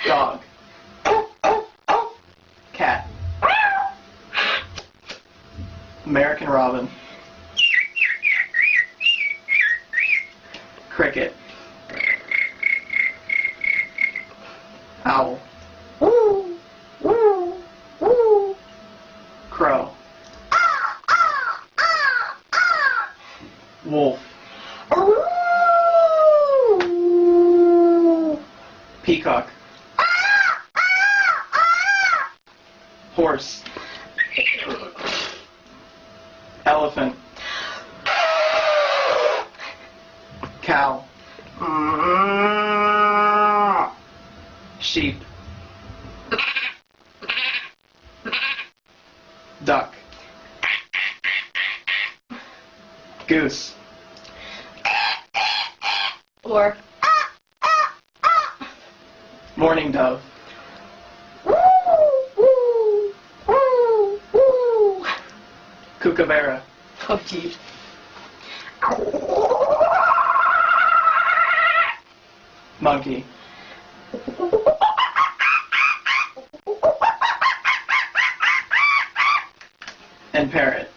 Dog. Cat. American robin. Cricket. Owl. Crow. Wolf. Peacock. Horse. Elephant. Cow. Sheep. Duck. Goose. Or Mourning dove. Kookaburra. cookie. Monkey. And parrot.